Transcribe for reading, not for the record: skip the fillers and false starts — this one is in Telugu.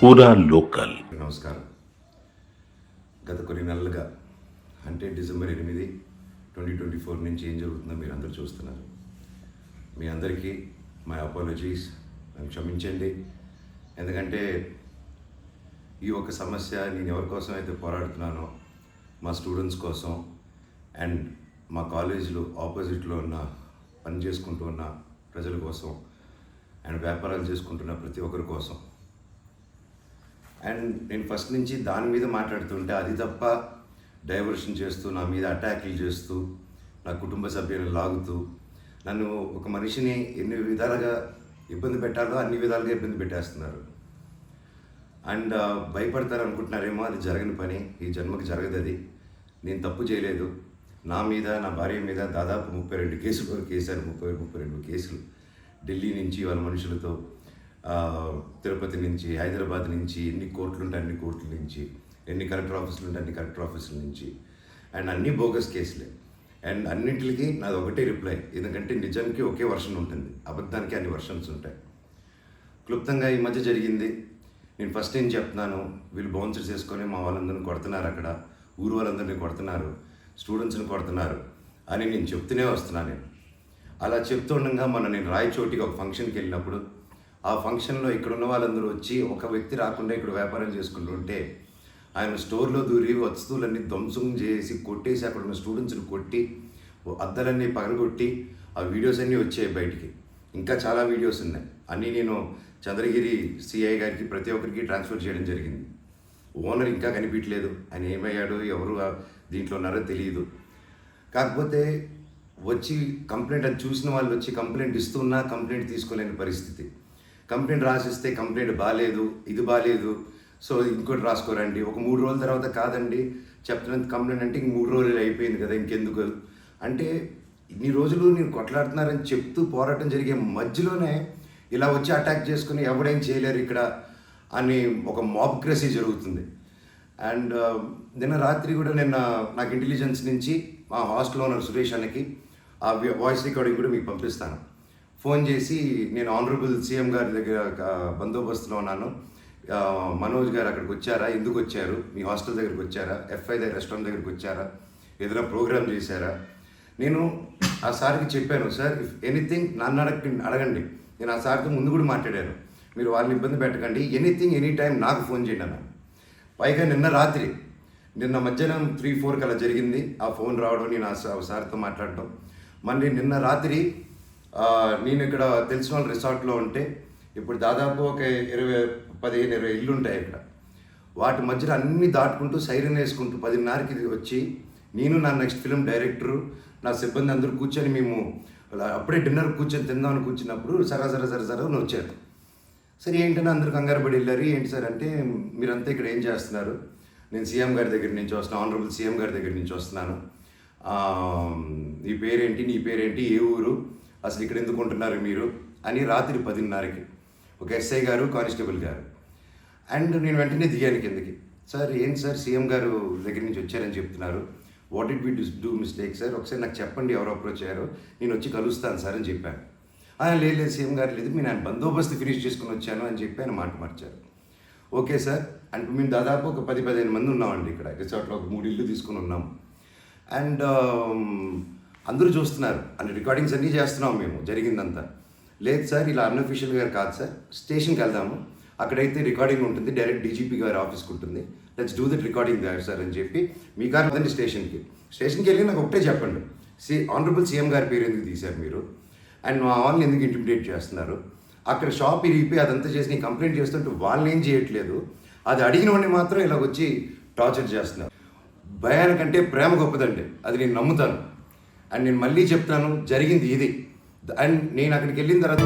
పూరా లోకల్. నమస్కారం. గత కొన్ని నెలలుగా అంటే డిసెంబర్ 8, 2024 నుంచి ఏం జరుగుతుందో మీరు అందరూ చూస్తున్నారు. మీ అందరికీ మై అపాలజీస్, నన్ను క్షమించండి. ఎందుకంటే ఈ ఒక సమస్య నేను ఎవరి కోసం అయితే పోరాడుతున్నానో మా స్టూడెంట్స్ కోసం అండ్ మా కాలేజీలో ఆపోజిట్లో ఉన్న పని చేసుకుంటూ ఉన్న ప్రజల కోసం అండ్ వ్యాపారాలు చేసుకుంటున్న ప్రతి ఒక్కరి కోసం. అండ్ నేను ఫస్ట్ నుంచి దాని మీద మాట్లాడుతుంటే అది తప్ప డైవర్షన్ చేస్తూ నా మీద అటాక్లు చేస్తూ నా కుటుంబ సభ్యులను లాగుతూ నన్ను ఒక మనిషిని ఎన్ని విధాలుగా ఇబ్బంది పెట్టాలో అన్ని విధాలుగా ఇబ్బంది పెట్టేస్తున్నారు. అండ్ భయపడతారు అనుకుంటున్నారేమో, అది జరగని పని, ఈ జన్మకి జరగదు. అది నేను తప్పు చేయలేదు. నా మీద నా భార్య మీద దాదాపు 32 కేసులు వరకు వేశారు. 32 కేసులు ఢిల్లీ నుంచి వాళ్ళ మనుషులతో, తిరుపతి నుంచి, హైదరాబాద్ నుంచి, ఎన్ని కోర్టులు ఉంటే అన్ని కోర్టుల నుంచి, ఎన్ని కలెక్టర్ ఆఫీసులు ఉంటే అన్ని కలెక్టర్ ఆఫీసుల నుంచి, అండ్ అన్ని బోగస్ కేసులే. అండ్ అన్నింటికి నాది ఒకటే రిప్లై, ఎందుకంటే నిజానికి ఒకే వర్షన్ ఉంటుంది, అబద్ధానికి అన్ని వర్షన్స్ ఉంటాయి. క్లుప్తంగా ఈ మధ్య జరిగింది. నేను ఫస్ట్ ఏం చెప్తున్నాను, వీళ్ళు బౌన్సర్స్ చేసుకొని మా వాళ్ళందరినీ కొడుతున్నారు, అక్కడ ఊరు వాళ్ళందరినీ కొడుతున్నారు, స్టూడెంట్స్ని కొడుతున్నారు అని నేను చెప్తూనే వస్తున్నాను. నేను అలా చెప్తుండగా నేను రాయచోటికి ఒక ఫంక్షన్కి వెళ్ళినప్పుడు ఆ ఫంక్షన్లో ఇక్కడ ఉన్న వాళ్ళందరూ వచ్చి ఒక వ్యక్తి రాకుండా ఇక్కడ వ్యాపారం చేసుకుంటుంటే ఆయన స్టోర్లో దూరి వస్తువులన్నీ ధ్వంసం చేసి కొట్టేసి అక్కడ ఉన్న స్టూడెంట్స్ని కొట్టి అద్దాలన్నీ పగలగొట్టి ఆ వీడియోస్ అన్నీ వచ్చాయి బయటికి. ఇంకా చాలా వీడియోస్ ఉన్నాయి. అన్నీ నేను చంద్రగిరి సిఐ గారికి ప్రతి ఒక్కరికి ట్రాన్స్ఫర్ చేయడం జరిగింది. ఓనర్ ఇంకా కనిపించలేదు, ఆయన ఏమయ్యాడో ఎవరు దీంట్లో ఉన్నారో తెలియదు. కాకపోతే వచ్చి కంప్లైంట్ అది చూసిన వాళ్ళు వచ్చి కంప్లైంట్ ఇస్తున్నా కంప్లైంట్ తీసుకోలేని పరిస్థితి. కంప్లైంట్ రాసిస్తే కంప్లైంట్ బాగాలేదు, ఇది బాగాలేదు, సో ఇంకోటి రాసుకోరండి. ఒక 3 రోజుల తర్వాత కాదండి చెప్తున్నంత కంప్లైంట్ అంటే ఇంక 3 రోజులు అయిపోయింది కదా ఇంకెందుకు అంటే, ఇన్ని రోజులు నేను కొట్లాడుతున్నారని చెప్తూ పోరాటం జరిగే మధ్యలోనే ఇలా వచ్చి అటాక్ చేసుకుని ఎవడేం చేయలేరు ఇక్కడ అని ఒక మాబ్క్రసీ జరుగుతుంది. అండ్ నిన్న రాత్రి కూడా నాకు ఇంటెలిజెన్స్ నుంచి మా హాస్టల్ ఓనర్ సురేష్ అన్నకి ఆ వాయిస్ రికార్డింగ్ కూడా మీకు పంపిస్తాను. ఫోన్ చేసి నేను ఆనరబుల్ సీఎం గారి దగ్గర బందోబస్తులో ఉన్నాను, మనోజ్ గారు అక్కడికి వచ్చారా, ఎందుకు వచ్చారు, మీ హాస్టల్ దగ్గరికి వచ్చారా, ఎఫ్ఐ దగ్గర రెస్టారెంట్ దగ్గరికి వచ్చారా, ఏదైనా ప్రోగ్రామ్ చేశారా. నేను ఆ సార్కి చెప్పాను, సార్ ఇఫ్ ఎనీథింగ్ నన్ను అడగండి. నేను ఆ సార్తో ముందు కూడా మాట్లాడాను, మీరు వాళ్ళని ఇబ్బంది పెట్టకండి, ఎనీథింగ్ ఎనీ టైం నాకు ఫోన్ చేయండి అన్నాను. పైగా నిన్న మధ్యాహ్నం 3-4 అలా జరిగింది ఆ ఫోన్ రావడం, నేను ఆ సార్తో మాట్లాడటం. మళ్ళీ నిన్న రాత్రి నేను ఇక్కడ తెలిసిన వాళ్ళ రిసార్ట్లో ఉంటే, ఇప్పుడు దాదాపు ఒక 15-20 ఇల్లు ఉంటాయి ఇక్కడ. వాటి మధ్యలో అన్నీ దాటుకుంటూ సైరన్ వేసుకుంటూ 10:30కి వచ్చి నేను నా నెక్స్ట్ ఫిలిం డైరెక్టరు నా సిబ్బంది అందరూ కూర్చొని మేము అప్పుడే డిన్నర్ కూర్చొని తిందామని కూర్చున్నప్పుడు సరే అని వచ్చారు. సరే ఏంటని అందరూ కంగారు పడి వెళ్ళారు. ఏంటి సార్ అంటే, మీరంతా ఇక్కడ ఏం చేస్తున్నారు, నేను సీఎం గారి దగ్గర నుంచి వస్తున్నాను, ఆనరబుల్ సీఎం గారి దగ్గర నుంచి వస్తున్నాను, నీ పేరేంటి, ఏ ఊరు, అసలు ఇక్కడ ఎందుకు ఉంటున్నారు మీరు అని రాత్రి 10:30కి ఒక ఎస్ఐ గారు, కానిస్టేబుల్ గారు. అండ్ నేను వెంటనే దిగాను కిందకి. సార్ ఏంటి సార్ సీఎం గారు దగ్గర నుంచి వచ్చారని చెప్తున్నారు, what it we do mistake sir, ఒకసారి నాకు చెప్పండి ఎవరు అప్రోచ్ అయ్యారో, నేను వచ్చి కలుస్తాను సార్ అని చెప్పాను. లేదు సీఎం గారు లేదు, నేను బందోబస్తు ఫినిష్ చేసుకుని వచ్చాను అని చెప్పి ఆయన మాట మార్చారు. ఓకే సార్ అంటే మేము దాదాపు ఒక 10-15 మంది ఉన్నామండి ఇక్కడ రిసార్ట్లో, ఒక 3 ఇల్లు తీసుకుని ఉన్నాం. అండ్ అందరూ చూస్తున్నారు, అన్ని రికార్డింగ్స్ అన్నీ చేస్తున్నాం మేము జరిగిందంతా. లేదు సార్ ఇలా అన్అఫీషియల్గా కాదు సార్, స్టేషన్కి వెళ్దాము, అక్కడైతే రికార్డింగ్ ఉంటుంది, డైరెక్ట్ డీజీపీ గారి ఆఫీస్కి ఉంటుంది, let's do that recording there sir అని చెప్పి మీ గారు అదండి స్టేషన్కి వెళ్ళి నాకు ఒకటే చెప్పండి, ఆనరబుల్ సీఎం గారి పేరు ఎందుకు తీశారు మీరు, అండ్ మా వాళ్ళని ఎందుకు ఇంటిమిడేట్ చేస్తున్నారు, అక్కడ షాప్ ఇరిగిపోయి అదంతా చేసి కంప్లైంట్ చేస్తుంటే వాళ్ళని ఏం చేయట్లేదు, అది అడిగిన వాడిని మాత్రం ఇలా వచ్చి టార్చర్ చేస్తున్నారు. భయానికంటే ప్రేమ గొప్పదండి, అది నేను నమ్ముతాను. అండ్ నేను మళ్ళీ చెప్తాను, జరిగింది ఇది. అండ్ నేను అక్కడికి వెళ్ళిన తర్వాత